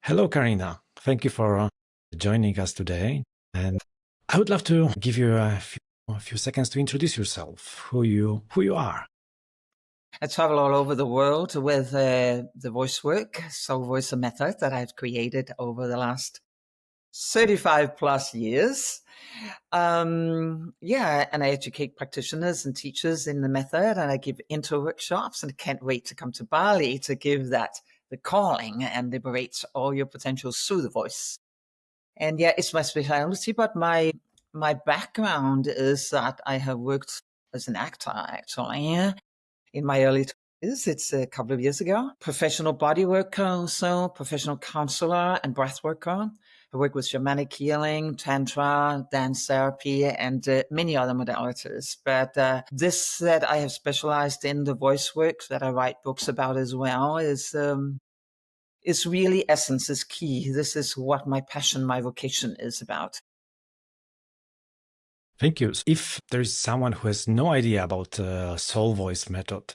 Hello, Karina. Thank you for joining us today. And I would love to give you a few seconds to introduce yourself, who you are. I travel all over the world with the voice work, soul voice method that I've created over the last 35 plus years. And I educate practitioners and teachers in the method, and I give intro workshops, and I can't wait to come to Bali to give that the calling and liberate all your potentials through the voice. And yeah, it's my specialty, but my background is that I have worked as an actor actually in my early 20s. It's a couple of years ago. Professional body worker, also professional counselor and breath worker. I work with shamanic healing, tantra, dance therapy, and many other modalities. But this that I have specialized in, the voice work that I write books about as well, is really essence, is key. This is what my passion, my vocation is about. Thank you. If there is someone who has no idea about soul voice method,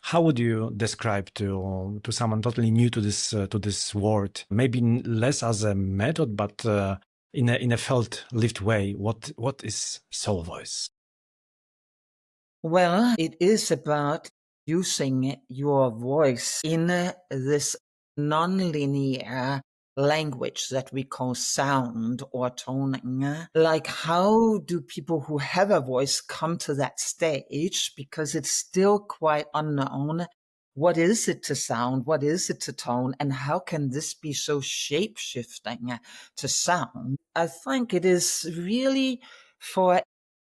how would you describe to someone totally new to this word? Maybe less as a method, but in a felt lived way. What is soul voice? Well, it is about using your voice in this non-linear language that we call sound or toning. Like, how do people who have a voice come to that stage? Because it's still quite unknown. What is it to sound? What is it to tone? And how can this be so shape-shifting to sound? I think it is really for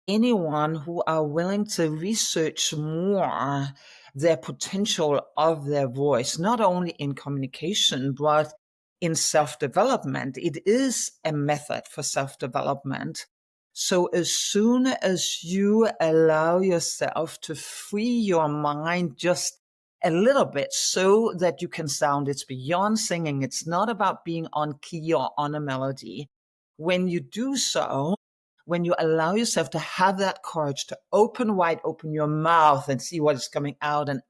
anyone who are willing to research more their potential of their voice, not only in communication, but in self-development. It is a method for self-development. So as soon as you allow yourself to free your mind just a little bit so that you can sound, it's beyond singing. It's not about being on key or on a melody. When you do so, when you allow yourself to have that courage to wide open your mouth and see what is coming out and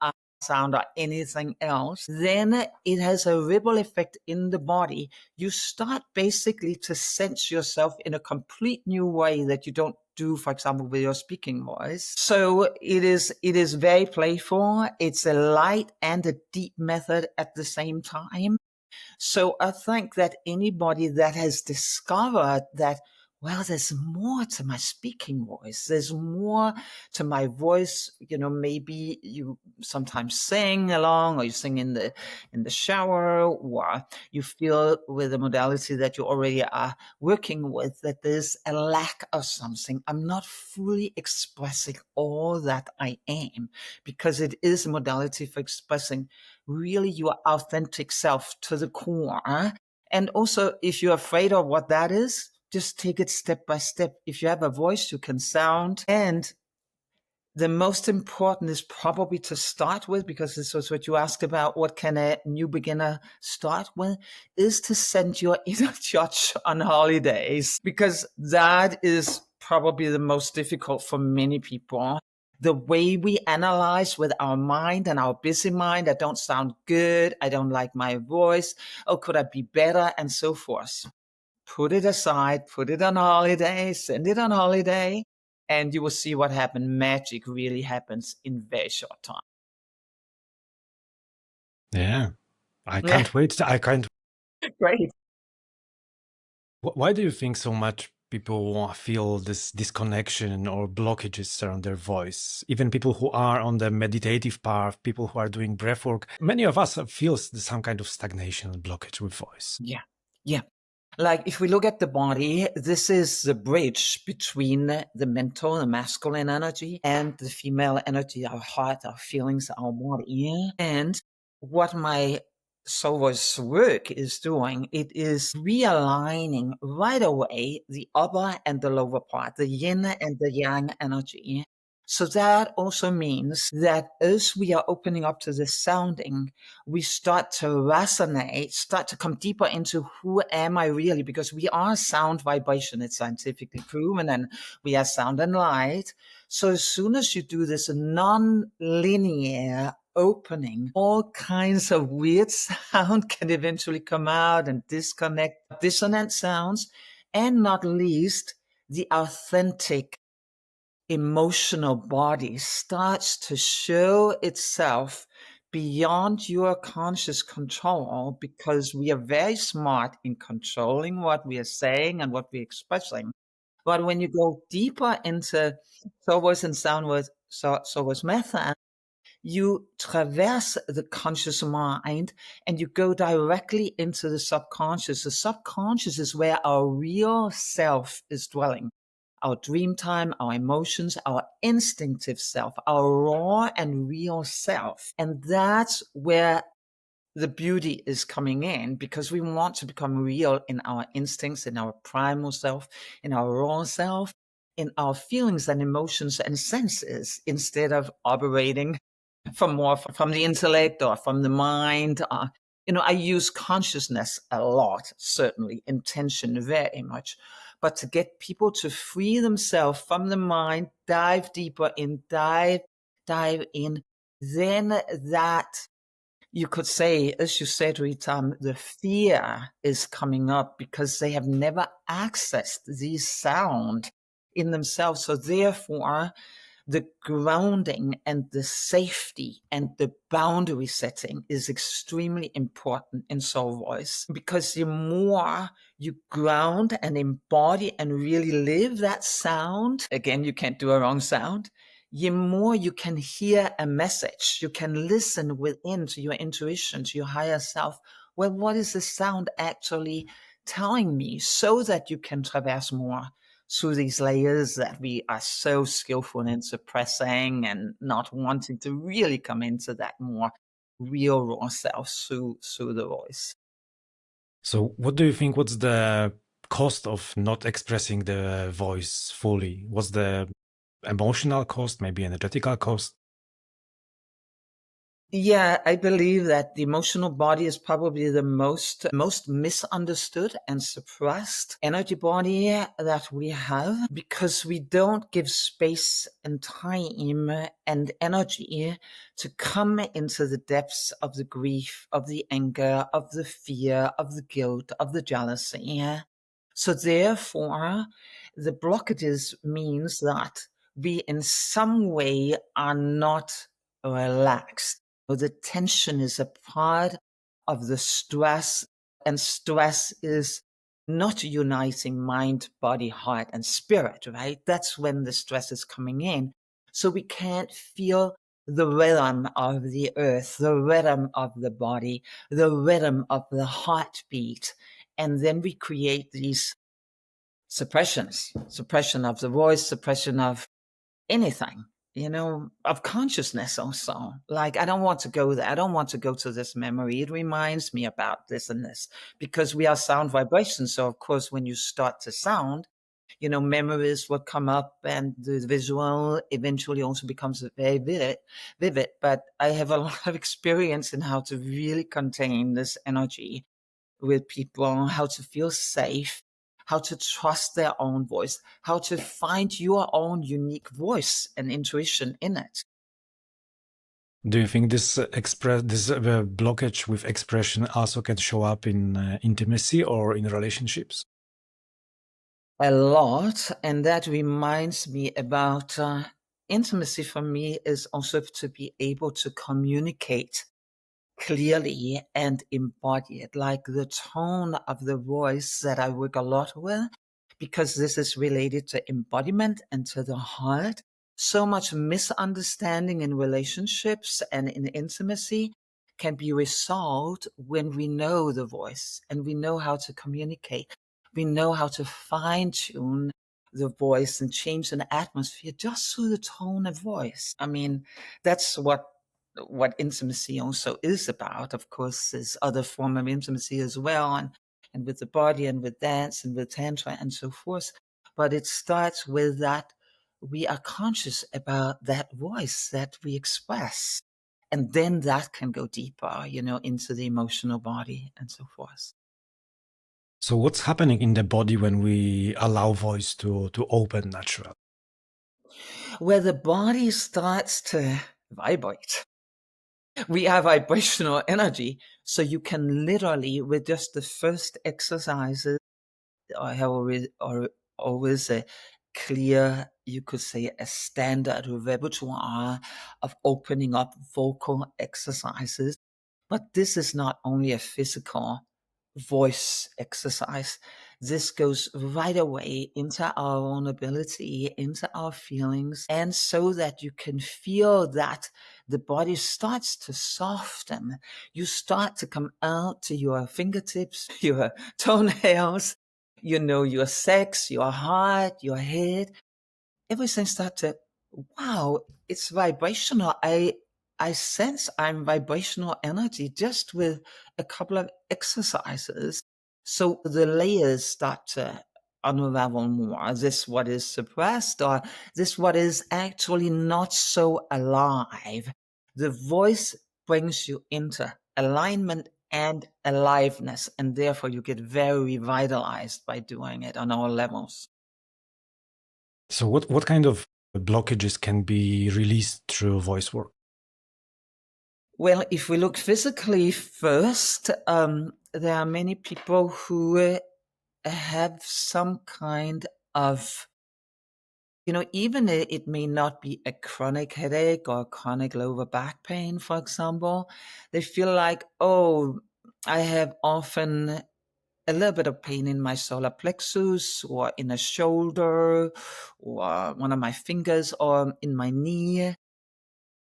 sound or anything else, then it has a ripple effect in the body. You start basically to sense yourself in a complete new way that you don't do, for example, with your speaking voice. So it is very playful. It's a light and a deep method at the same time. So I think that anybody that has discovered that, well, there's more to my speaking voice. There's more to my voice. You know, maybe you sometimes sing along, or you sing in the shower, or you feel with the modality that you already are working with that there's a lack of something. I'm not fully expressing all that I am, because it is a modality for expressing really your authentic self to the core. And also, if you're afraid of what that is, just take it step by step. If you have a voice, you can sound. And the most important is probably to start with, because this was what you asked about, what can a new beginner start with, is to send your inner judge on holidays, because that is probably the most difficult for many people. The way we analyze with our mind and our busy mind, I don't sound good, I don't like my voice, oh, could I be better, and so forth. Put it aside, put it on holiday, send it on holiday, and you will see what happens. Magic really happens in very short time. Yeah, I can't wait. I can't. Great. Why do you think so much people feel this disconnection or blockages around their voice? Even people who are on the meditative path, people who are doing breath work, many of us feel some kind of stagnation and blockage with voice. Yeah. Yeah. Like, if we look at the body, this is the bridge between the mental, the masculine energy, and the female energy, our heart, our feelings, our body. And what my soul voice work is doing, it is realigning right away the upper and the lower part, the yin and the yang energy. So that also means that as we are opening up to this sounding, we start to resonate, start to come deeper into who am I really, because we are sound vibration. It's scientifically proven, and we are sound and light. So as soon as you do this non-linear opening, all kinds of weird sound can eventually come out and disconnect, dissonant sounds, and not least, the authentic emotional body starts to show itself beyond your conscious control, because we are very smart in controlling what we are saying and what we're expressing. But when you go deeper into soul voice and sound voice, soul voice method, you traverse the conscious mind and you go directly into the subconscious. The subconscious is where our real self is dwelling. Our dream time, our emotions, our instinctive self, our raw and real self. And that's where the beauty is coming in, because we want to become real in our instincts, in our primal self, in our raw self, in our feelings and emotions and senses, instead of operating from the intellect or from the mind. I use consciousness a lot, certainly intention very much, but to get people to free themselves from the mind, dive deeper in, dive in, then that, you could say, as you said, Rita, the fear is coming up because they have never accessed these sound in themselves. So therefore, the grounding and the safety and the boundary setting is extremely important in soul voice, because the more you ground and embody and really live that sound, again, you can't do a wrong sound, the more you can hear a message, you can listen within to your intuition, to your higher self. Well, what is the sound actually telling me, so that you can traverse more through these layers that we are so skillful in suppressing and not wanting to really come into that more real raw self through the voice. So what do you think, what's the cost of not expressing the voice fully? What's the emotional cost, maybe energetical cost? Yeah, I believe that the emotional body is probably the most misunderstood and suppressed energy body that we have, because we don't give space and time and energy to come into the depths of the grief, of the anger, of the fear, of the guilt, of the jealousy. So therefore, the blockages means that we in some way are not relaxed. The tension is a part of the stress, and stress is not uniting mind, body, heart, and spirit, right? That's when the stress is coming in. So we can't feel the rhythm of the earth, the rhythm of the body, the rhythm of the heartbeat. And then we create these suppression of the voice, suppression of anything, of consciousness also. Like, I don't want to go there. I don't want to go to this memory. It reminds me about this and this, because we are sound vibrations. So of course, when you start to sound, memories will come up, and the visual eventually also becomes very vivid. But I have a lot of experience in how to really contain this energy with people, how to feel safe, how to trust their own voice, how to find your own unique voice and intuition in it. Do you think this blockage with expression also can show up in intimacy or in relationships? A lot. And that reminds me about intimacy. For me is also to be able to communicate clearly and embody it, like the tone of the voice that I work a lot with, because this is related to embodiment and to the heart. So much misunderstanding in relationships and in intimacy can be resolved when we know the voice and we know how to communicate. We know how to fine tune the voice and change an atmosphere just through the tone of voice. I mean, that's what intimacy also is about. Of course, there's other form of intimacy as well, and with the body and with dance and with tantra and so forth. But it starts with that we are conscious about that voice that we express. And then that can go deeper, into the emotional body and so forth. So what's happening in the body when we allow voice to open naturally? Where the body starts to vibrate. We have vibrational energy. So you can literally, with just the first exercises, I have always a clear, you could say, a standard repertoire of opening up vocal exercises. But this is not only a physical voice exercise. This goes right away into our vulnerability, into our feelings, and so that you can feel that the body starts to soften. You start to come out to your fingertips, your toenails, your sex, your heart, your head, everything start to, wow, it's vibrational. I sense I'm vibrational energy just with a couple of exercises. So the layers start to unravel more. This what is suppressed, or this what is actually not so alive. The voice brings you into alignment and aliveness, and therefore you get very revitalized by doing it on all levels. So what kind of blockages can be released through voice work? Well, if we look physically first, there are many people who have some kind of, even it may not be a chronic headache or chronic lower back pain, for example. They feel like, oh, I have often a little bit of pain in my solar plexus or in a shoulder or one of my fingers or in my knee.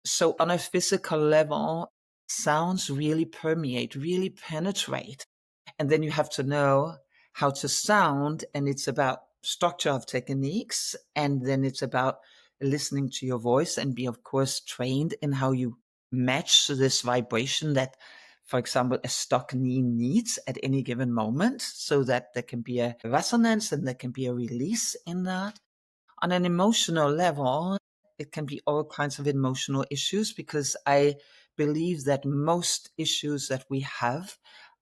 So on a physical level, sounds really permeate, really penetrate. And then you have to know how to sound. And it's about structure of techniques. And then it's about listening to your voice and be, of course, trained in how you match this vibration that, for example, a stuck knee needs at any given moment, so that there can be a resonance and there can be a release in that. On an emotional level, it can be all kinds of emotional issues, because I believe that most issues that we have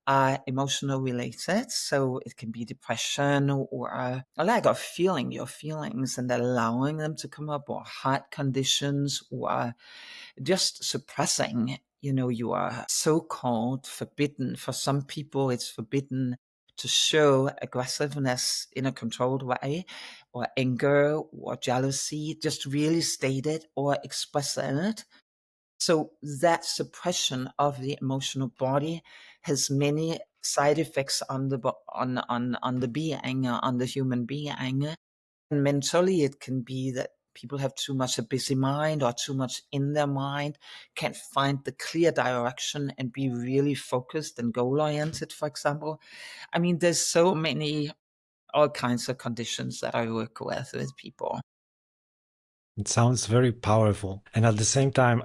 are emotional related. So it can be depression or a lack of feeling your feelings and allowing them to come up, or heart conditions, or just suppressing, your so-called forbidden. For some people, it's forbidden to show aggressiveness in a controlled way, or anger or jealousy, just really state it or express it. So that suppression of the emotional body has many side effects on the being, on the human being. And mentally, it can be that people have too much a busy mind or too much in their mind, can't find the clear direction and be really focused and goal oriented, for example. I mean, there's so many, all kinds of conditions that I work with people. It sounds very powerful. And at the same time,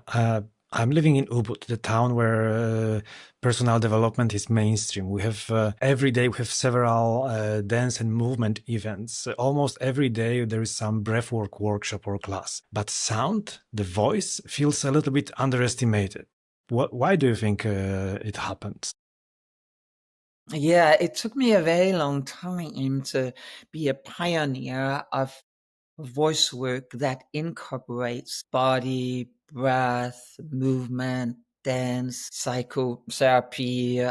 I'm living in Ubud, the town where personal development is mainstream. We have every day we have several dance and movement events. Almost every day there is some breathwork workshop or class. But sound, the voice, feels a little bit underestimated. Why do you think it happens? Yeah, it took me a very long time to be a pioneer of voice work that incorporates body, breath, movement, dance, psychotherapy,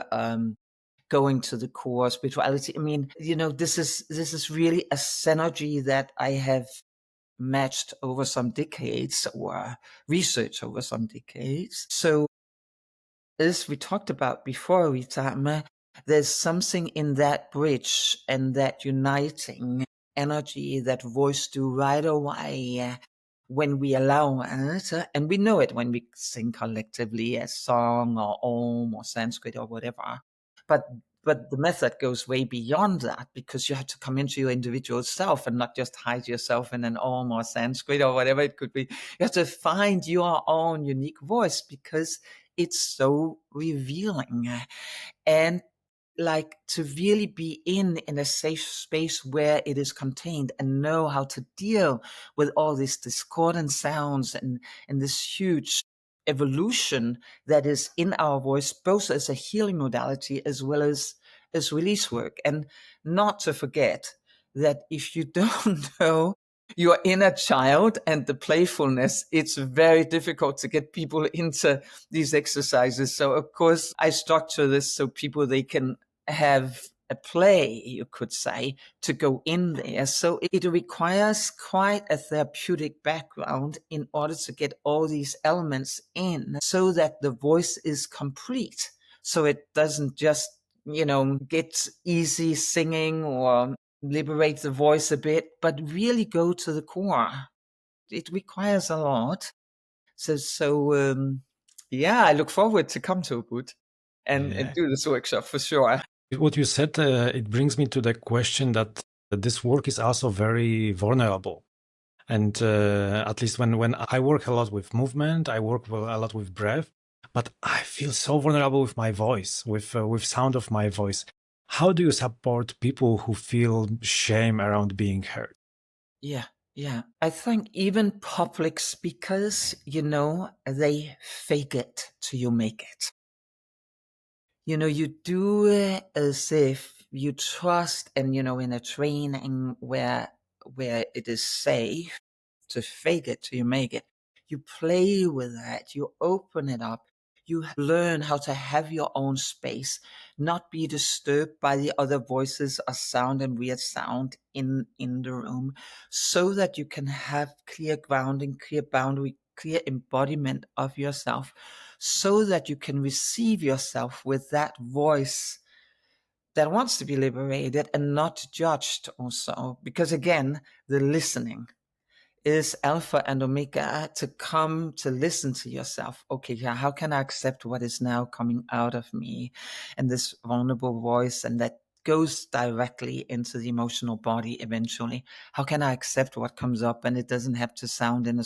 going to the core spirituality. I mean, this is really a synergy that I have matched over some decades, or researched over some decades. So as we talked about before, Ritama, there's something in that bridge and that uniting energy that voice do right away when we allow it. And we know it when we sing collectively a song or Om or Sanskrit or whatever. But but the method goes way beyond that, because you have to come into your individual self and not just hide yourself in an Om or Sanskrit or whatever it could be. You have to find your own unique voice, because it's so revealing. And like to really be in a safe space where it is contained, and know how to deal with all these discordant sounds and this huge evolution that is in our voice, both as a healing modality as well as release work. And not to forget that if you don't know your inner child and the playfulness, it's very difficult to get people into these exercises. So of course I structure this so people, they can have a play, you could say, to go in there. So it requires quite a therapeutic background in order to get all these elements in so that the voice is complete. So it doesn't just, get easy singing or liberate the voice a bit, but really go to the core. It requires a lot. So I look forward to come to Ubud and do this workshop for sure. What you said, it brings me to the question that this work is also very vulnerable. And at least when I work a lot with movement, I work a lot with breath, but I feel so vulnerable with my voice, with sound of my voice. How do you support people who feel shame around being heard? Yeah. Yeah. I think even public speakers, they fake it till you make it. You do it as if you trust, and in a training where it is safe to fake it till you make it. You play with that, you open it up, you learn how to have your own space, not be disturbed by the other voices or sound and weird sound in the room, so that you can have clear grounding, clear boundary, clear embodiment of yourself, so that you can receive yourself with that voice that wants to be liberated and not judged also. Because again, the listening is alpha and omega, to come to listen to yourself. Okay, yeah, how can I accept what is now coming out of me, and this vulnerable voice, and that goes directly into the emotional body eventually. How can I accept what comes up, and it doesn't have to sound in a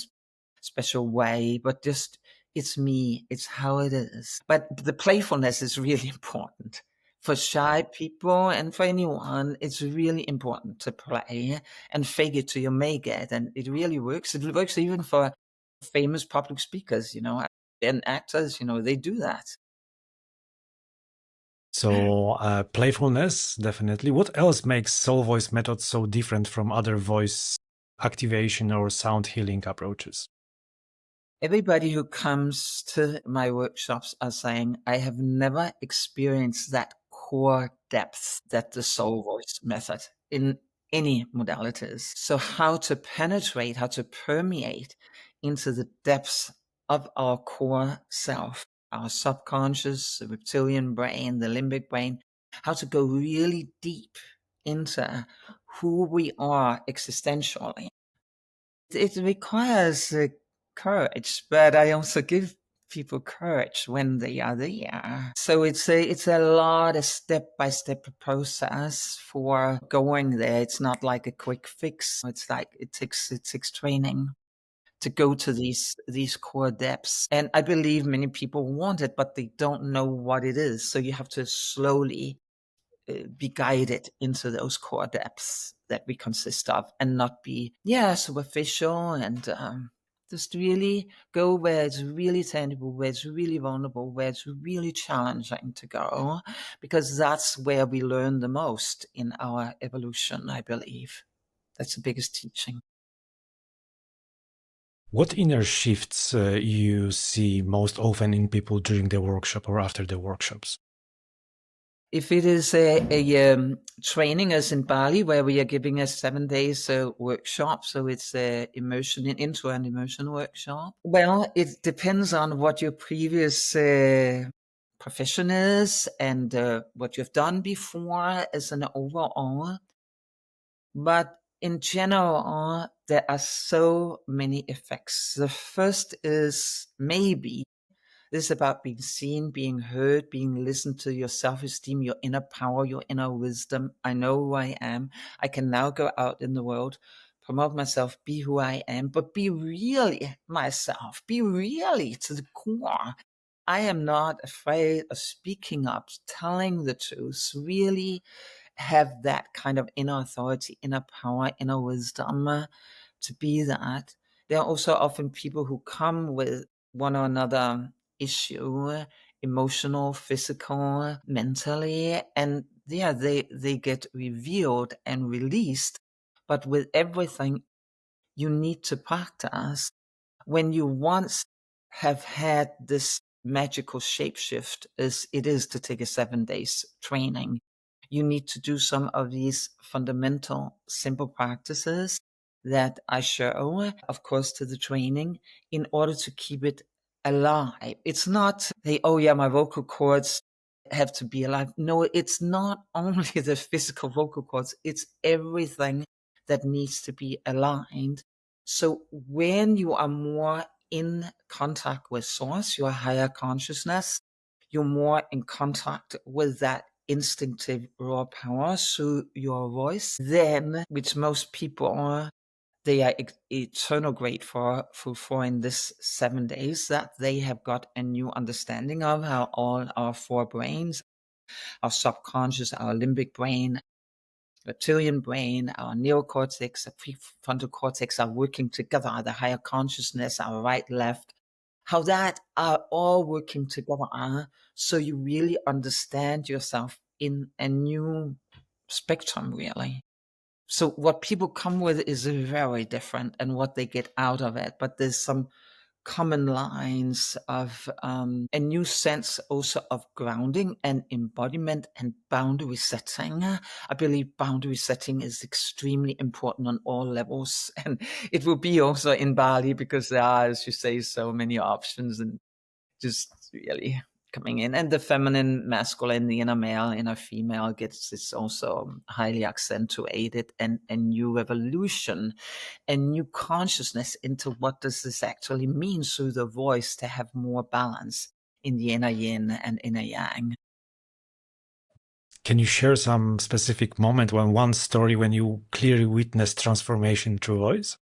special way, but just it's me, it's how it is. But the playfulness is really important. For shy people and for anyone, it's really important to play and fake it till you make it. And it really works. It works even for famous public speakers, and actors, they do that. So playfulness, definitely. What else makes soul voice method so different from other voice activation or sound healing approaches? Everybody who comes to my workshops are saying, I have never experienced that core depth that the soul voice method in any modalities. So how to penetrate, how to permeate into the depths of our core self, our subconscious, the reptilian brain, the limbic brain, how to go really deep into who we are existentially. It requires courage, but I also give people courage when they are there. So it's a lot of step-by-step process for going there. It's not like a quick fix. It's like it takes training to go to these core depths. And I believe many people want it, but they don't know what it is. So you have to slowly be guided into those core depths that we consist of, and not be superficial, and just really go where it's really tangible, where it's really vulnerable, where it's really challenging to go, because that's where we learn the most in our evolution. I believe that's the biggest teaching. What inner shifts you see most often in people during the workshop or after the workshops? If it is a training as in Bali, where we are giving a 7 days workshop, so it's a intro and immersion workshop. Well, it depends on what your previous profession is, and what you've done before as an overall. But in general, there are so many effects. The first is maybe this is about being seen, being heard, being listened to, your self-esteem, your inner power, your inner wisdom. I know who I am. I can now go out in the world, promote myself, be who I am, but be really myself, be really to the core. I am not afraid of speaking up, telling the truth, really have that kind of inner authority, inner power, inner wisdom, to be that. There are also often people who come with one or another issue, emotional, physical, mentally, and they get revealed and released. But with everything, you need to practice. When you once have had this magical shapeshift, as it is to take a 7 days training, you need to do some of these fundamental simple practices that I show, of course, to the training in order to keep it alive. It's not, hey, oh yeah, my vocal cords have to be alive. No, it's not only the physical vocal cords, it's everything that needs to be aligned. So when you are more in contact with source, your higher consciousness, you're more in contact with that instinctive raw power through your voice, then, which most people are, they are eternal grateful for in this 7 days, that they have got a new understanding of how all our four brains, our subconscious, our limbic brain, reptilian brain, our neocortex, our prefrontal cortex are working together, the higher consciousness, our right, left, how that are all working together. So you really understand yourself in a new spectrum, really. So what people come with is very different, and what they get out of it. But there's some common lines of a new sense also of grounding and embodiment and boundary setting. I believe boundary setting is extremely important on all levels, and it will be also in Bali, because there are, as you say, so many options and just really coming in. And the feminine, masculine, the inner male, inner female gets this also highly accentuated, and a new revolution, a new consciousness into what does this actually mean through the voice to have more balance in the inner yin and inner yang. Can you share some specific moment when one story when you clearly witnessed transformation through voice?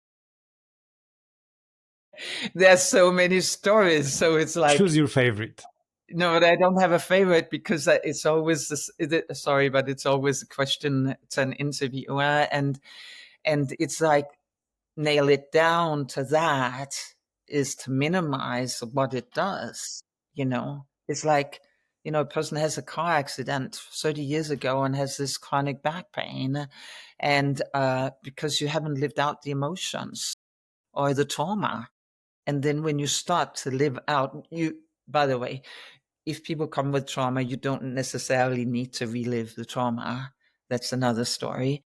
There's so many stories, so it's like, Choose your favorite. no, but I don't have a favorite, because it's always this, sorry, but it's always a question to an interviewer, and it's like, nail it down to that is to minimize what it does. It's like, a person has a car accident 30 years ago and has this chronic back pain, and because you haven't lived out the emotions or the trauma. And then when you start to live out, by the way, if people come with trauma, you don't necessarily need to relive the trauma. That's another story.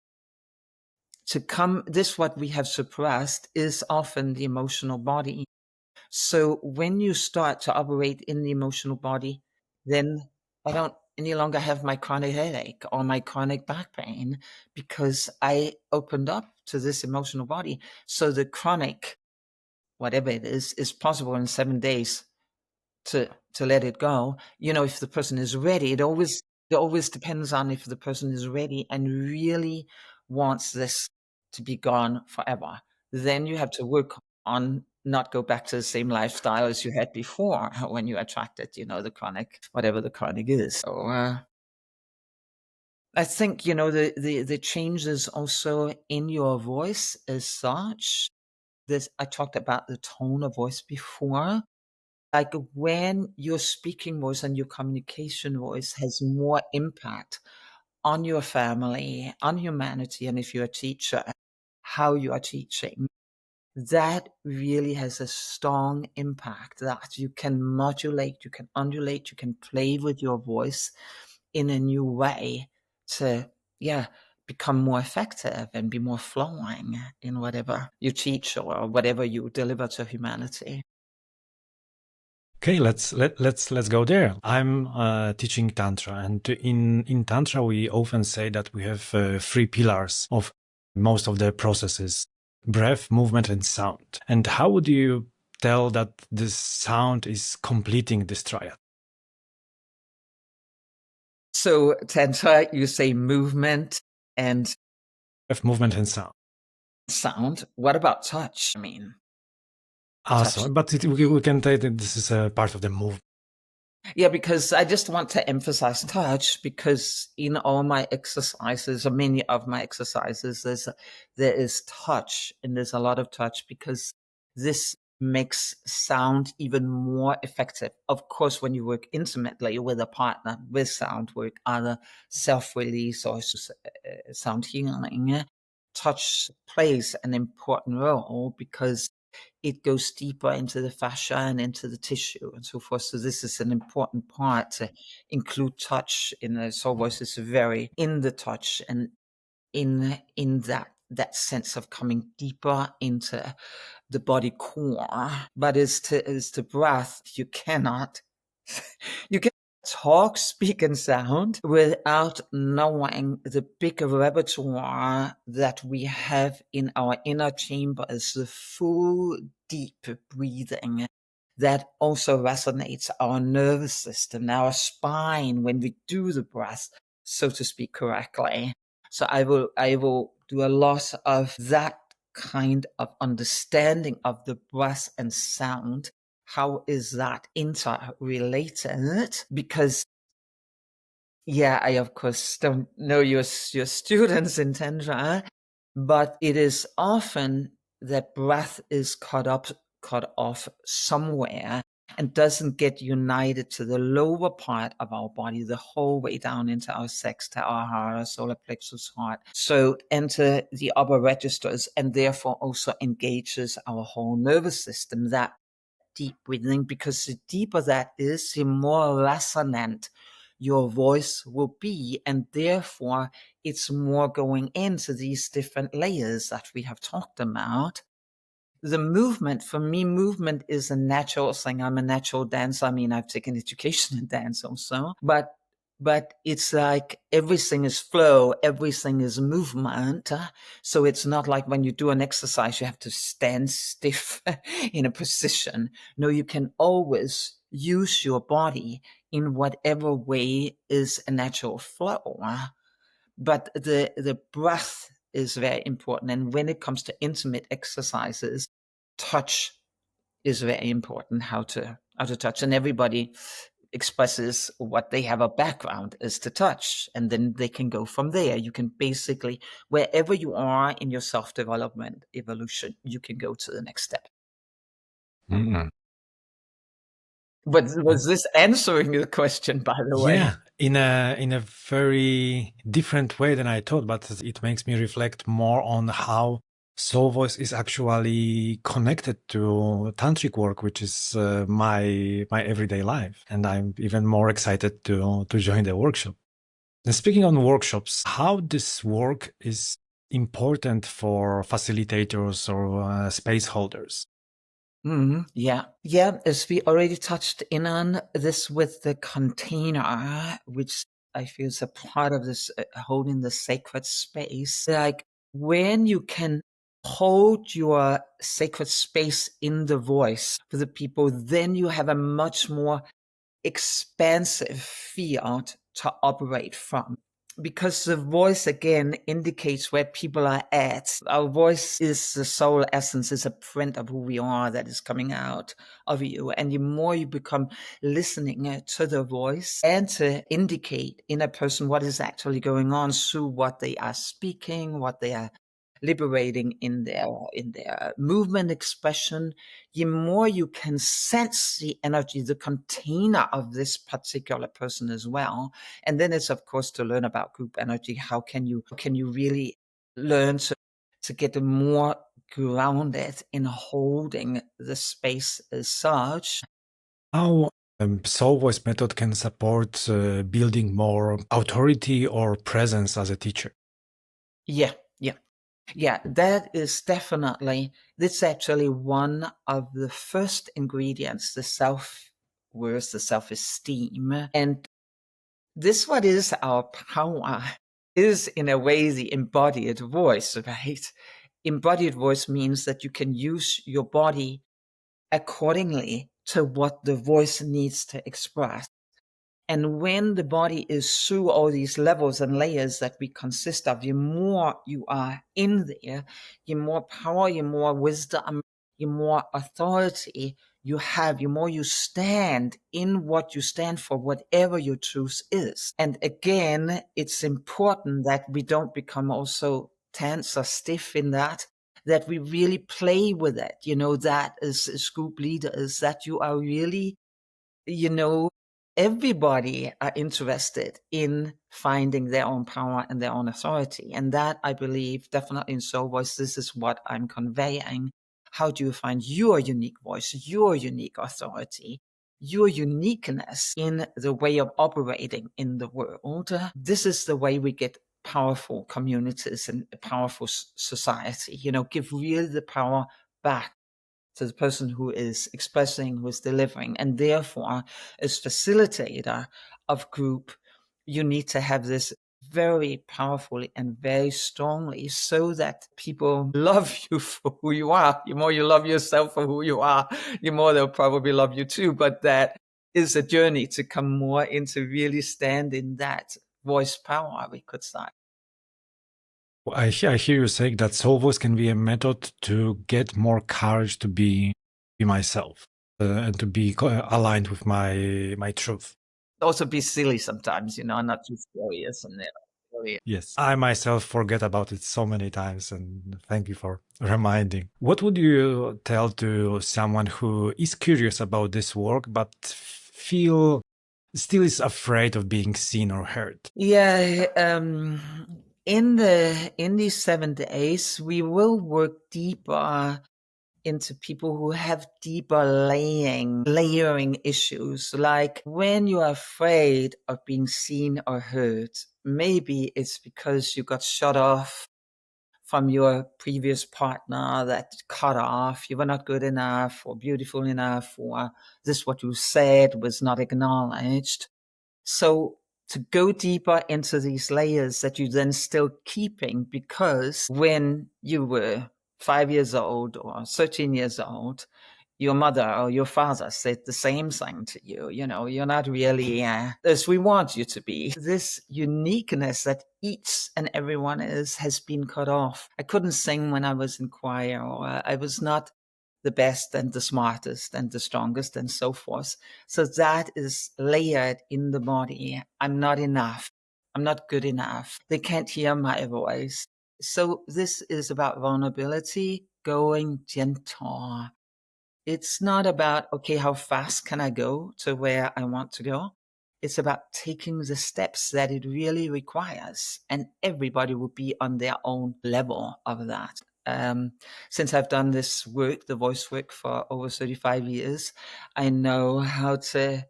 What we have suppressed is often the emotional body. So when you start to operate in the emotional body, then I don't any longer have my chronic headache or my chronic back pain, because I opened up to this emotional body. So the chronic, whatever it is possible in 7 days to let it go. If the person is ready, it always depends on if the person is ready and really wants this to be gone forever. Then you have to work on not go back to the same lifestyle as you had before when you attracted, the chronic, whatever the chronic is. So I think, the changes also in your voice as such. I talked about the tone of voice before. Like, when your speaking voice and your communication voice has more impact on your family, on humanity, and if you're a teacher, how you are teaching, that really has a strong impact, that you can modulate, you can undulate, you can play with your voice in a new way to, become more effective and be more flowing in whatever you teach or whatever you deliver to humanity. Okay, let's go there. I'm teaching Tantra, and in Tantra we often say that we have 3 pillars of most of the processes: breath, movement, and sound. And how would you tell that this sound is completing this triad? So Tantra, you say movement and Breath, movement, and sound. sound. What about touch? Touch. Awesome, but we can say that this is a part of the movement. Yeah, because I just want to emphasize touch, because in all my exercises, or many of my exercises, there is touch, and there's a lot of touch, because this makes sound even more effective. Of course, when you work intimately with a partner, with sound work, either self-release or sound healing, touch plays an important role because it goes deeper into the fascia and into the tissue and so forth. So this is an important part to include touch in the soul voice. Is very in the touch and in that sense of coming deeper into the body core. But as to breath, you cannot you can talk, speak, and sound without knowing the big repertoire that we have in our inner chambers, the full deep breathing that also resonates our nervous system, our spine when we do the breath, so to speak, correctly. So I will do a lot of that kind of understanding of the breath and sound. How is that interrelated? Because I of course don't know your students in Tantra, but it is often that breath is cut off somewhere and doesn't get united to the lower part of our body the whole way down into our sexta, our heart, our solar plexus heart. So enter the upper registers and therefore also engages our whole nervous system, that deep breathing, because the deeper that is, the more resonant your voice will be. And therefore, it's more going into these different layers that we have talked about. The movement, for me, movement is a natural thing. I'm a natural dancer. I mean, I've taken education in dance also, but it's like everything is flow, everything is movement. So it's not like when you do an exercise, you have to stand stiff in a position. No, you can always use your body in whatever way is a natural flow. But the breath is very important. And when it comes to intimate exercises, touch is very important, how to touch. And everybody expresses what they have a background is to touch, and then they can go from there. You can basically, wherever you are in your self-development evolution, you can go to the next step. Mm. But was this answering the question, by the way? Yeah, in a very different way than I thought, but it makes me reflect more on how soul voice is actually connected to tantric work, which is my everyday life, and I'm even more excited to join the workshop. And speaking on workshops, how this work is important for facilitators or space holders? Yeah. As we already touched in on this with the container, which I feel is a part of this holding the sacred space. Like when you can hold your sacred space in the voice for the people, then you have a much more expansive field to operate from. Because the voice again indicates where people are at. Our voice is the soul essence, is a print of who we are that is coming out of you. And the more you become listening to the voice and to indicate in a person what is actually going on through what they are speaking, what they are liberating in their movement expression, the more you can sense the energy, the container of this particular person as well. And then it's of course to learn about group energy. How can you really learn to get more grounded in holding the space as such? How soul voice method can support building more authority or presence as a teacher? Yeah. Yeah, that is definitely, that's actually one of the first ingredients, the self-worth, the self-esteem. And this what is our power, is in a way the embodied voice, right? Embodied voice means that you can use your body accordingly to what the voice needs to express. And when the body is through all these levels and layers that we consist of, the more you are in there, the more power, the more wisdom, the more authority you have, the more you stand in what you stand for, whatever your truth is. And again, it's important that we don't become also tense or stiff in that we really play with it, that as group leaders, that you are really, everybody are interested in finding their own power and their own authority. And that, I believe, definitely in Soul Voice, this is what I'm conveying. How do you find your unique voice, your unique authority, your uniqueness in the way of operating in the world? This is the way we get powerful communities and a powerful society. Give really the power back to the person who is expressing, who is delivering. And therefore, as facilitator of group, you need to have this very powerfully and very strongly so that people love you for who you are. The more you love yourself for who you are, the more they'll probably love you too. But that is a journey to come more into really stand in that voice power, we could say. I hear you saying that soul voice can be a method to get more courage to be myself and to be aligned with my truth. Also be silly sometimes, not too serious and Yes, I myself forget about it so many times, and thank you for reminding. What would you tell to someone who is curious about this work but still is afraid of being seen or heard? Yeah, in these 7 days, we will work deeper into people who have deeper layering issues. Like when you are afraid of being seen or heard, maybe it's because you got shut off from your previous partner, that cut off, you were not good enough or beautiful enough, or this what you said was not acknowledged. So to go deeper into these layers that you're then still keeping, because when you were 5 years old or 13 years old, your mother or your father said the same thing to you. You're not really as we want you to be. This uniqueness that each and everyone has been cut off. I couldn't sing when I was in choir, or I was not the best and the smartest and the strongest and so forth. So that is layered in the body. I'm not enough. I'm not good enough. They can't hear my voice. So this is about vulnerability, going gentle. It's not about, okay, how fast can I go to where I want to go? It's about taking the steps that it really requires. And everybody will be on their own level of that. Since I've done this work, the voice work, for over 35 years, I know how to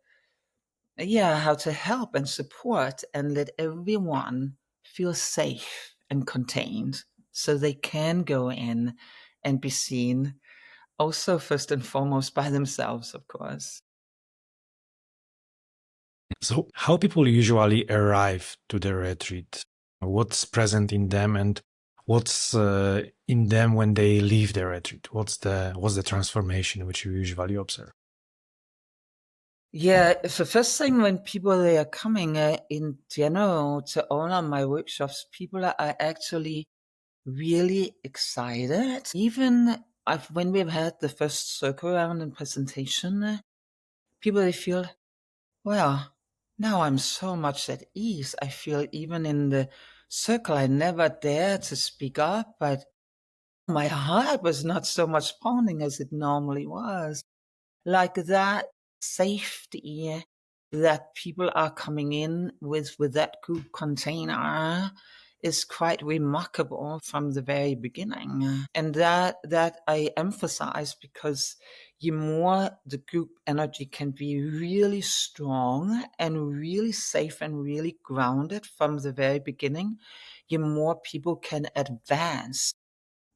help and support and let everyone feel safe and contained so they can go in and be seen, also first and foremost by themselves, of course. So, how people usually arrive to the retreat? What's present in them, and what's in them when they leave the retreat? What's the transformation which you usually observe? Yeah, the first thing when people they are coming in general to all of my workshops, people are actually really excited. Even when we've had the first circle round and presentation, people they feel, well, now I'm so much at ease. I feel even in the circle, I never dared to speak up, but my heart was not so much pounding as it normally was. Like that safety that people are coming in with that group container is quite remarkable from the very beginning. And that I emphasize because the more the group energy can be really strong and really safe and really grounded from the very beginning, the more people can advance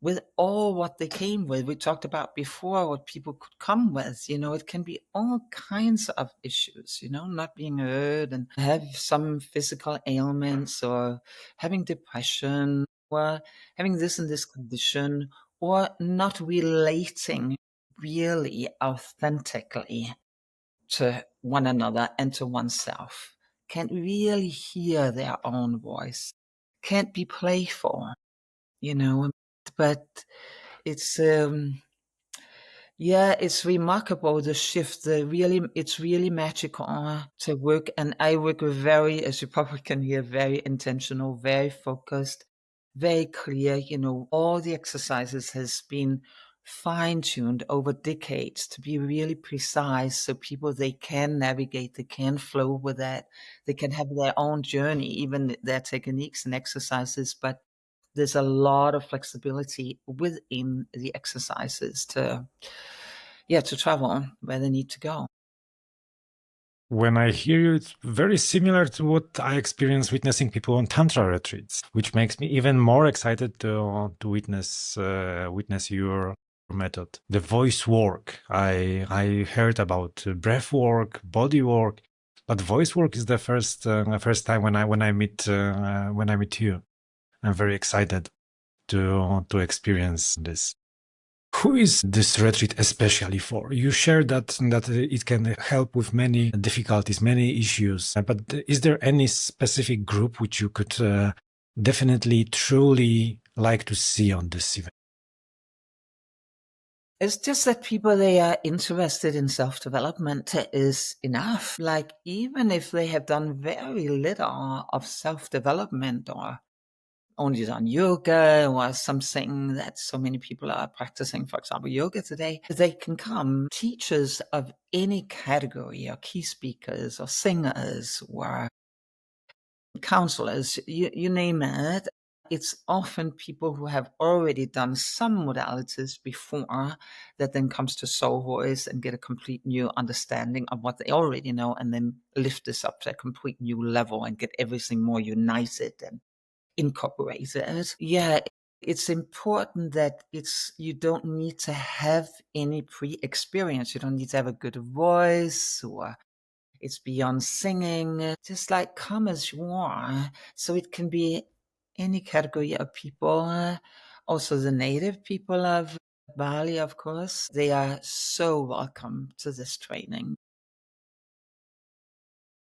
with all what they came with. We talked about before what people could come with. It can be all kinds of issues, not being heard and have some physical ailments or having depression or having this and this condition or not relating really authentically to one another and to oneself. Can't really hear their own voice. Can't be playful, but it's it's remarkable, the shift. It's really magical to work, and I work very, as you probably can hear, very intentional, very focused, very clear. All the exercises has been fine-tuned over decades to be really precise, so people, they can navigate, they can flow with that, they can have their own journey, even their techniques and exercises, but there's a lot of flexibility within the exercises to travel where they need to go. When I hear you, it's very similar to what I experience witnessing people on tantra retreats, which makes me even more excited to witness your method. The voice work. I heard about breath work, body work, but voice work is the first time when I meet you. I'm very excited to experience this. Who is this retreat especially for? You shared that it can help with many difficulties, many issues. But is there any specific group which you could definitely, truly like to see on this event? It's just that people, they are interested in self-development is enough. Like, even if they have done very little of self-development, or only done yoga or something that so many people are practicing, for example, yoga today, they can come. Teachers of any category, or key speakers, or singers, or counselors, you name it. It's often people who have already done some modalities before that then comes to soul voice and get a complete new understanding of what they already know, and then lift this up to a complete new level and get everything more united and incorporated. Yeah, it's important that you don't need to have any pre-experience. You don't need to have a good voice, or it's beyond singing. Just like, come as you are. So it can be any category of people. Also the native people of Bali, of course, they are so welcome to this training.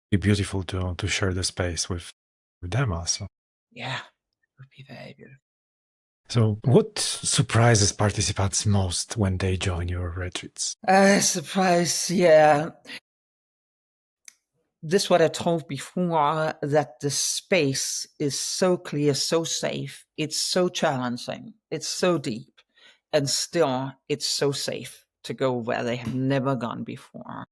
Be beautiful to share the space with them also. Yeah, it would be very beautiful. So, what surprises participants most when they join your retreats? Surprise, yeah. This what I told before, that the space is so clear, so safe. It's so challenging. It's so deep. And still, it's so safe to go where they have never gone before.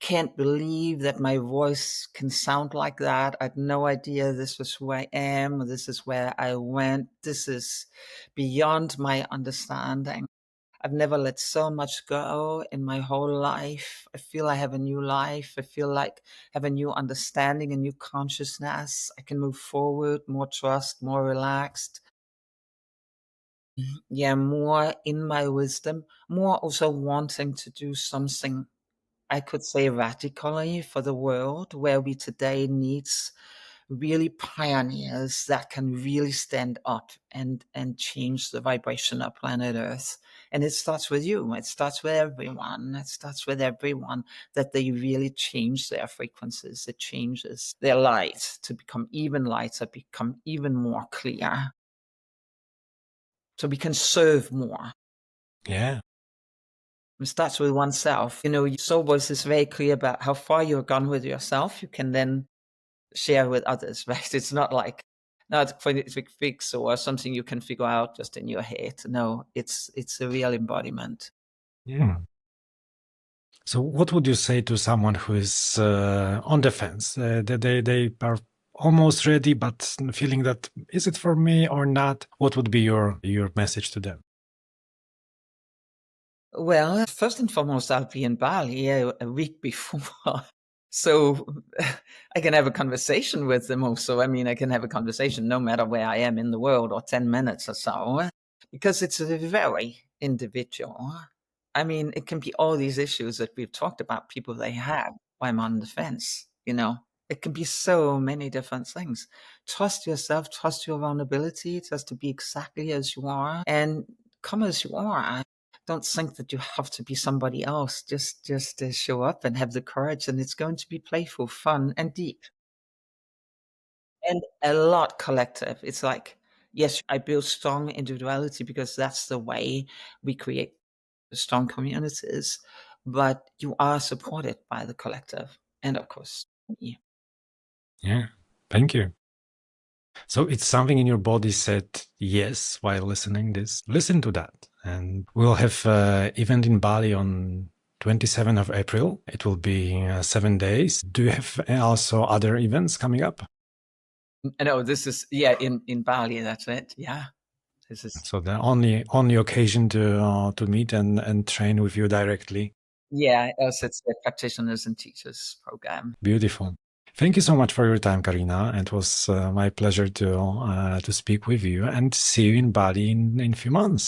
Can't believe that my voice can sound like that. I had no idea this was who I am. This is where I went. This is beyond my understanding. I've never let so much go in my whole life. I feel I have a new life. I feel like I have a new understanding, a new consciousness. I can move forward, more trust, more relaxed. Yeah, more in my wisdom, more also wanting to do something, I could say, radically for the world, where we today needs really pioneers that can really stand up and change the vibration of planet Earth. And it starts with you. It starts with everyone. It starts with everyone, that they really change their frequencies. It changes their light to become even lighter, become even more clear, so we can serve more. Yeah. It starts with oneself. Your soul voice is very clear about how far you've gone with yourself. You can then share with others, right? It's not like, not a quick fix or something you can figure out just in your head. No, it's a real embodiment. Yeah. So, what would you say to someone who is on the fence? They are almost ready, but feeling that, is it for me or not? What would be your message to them? Well, first and foremost, I'll be in Bali a week before. So I can have a conversation with them also. I mean, I can have a conversation no matter where I am in the world, or 10 minutes or so, because it's very individual. I mean, it can be all these issues that we've talked about, people they have while I'm on the fence. It can be so many different things. Trust yourself, trust your vulnerability, just to be exactly as you are, and come as you are. Don't think that you have to be somebody else. Just show up and have the courage, and it's going to be playful, fun, and deep, and a lot collective. It's like, yes, I build strong individuality because that's the way we create strong communities, but you are supported by the collective, and of course me. Yeah, thank you. So it's something in your body said yes while listening this. Listen to that And we'll have an event in Bali on 27th of April. It will be 7 days. Do you have also other events coming up? No, this is, yeah, in Bali, that's it. Yeah. This is, So the only occasion to meet and train with you directly. yeah, else it's the practitioners and teachers program. Beautiful. Thank you so much for your time, Karina. It was my pleasure to speak with you and see you in Bali in a few months.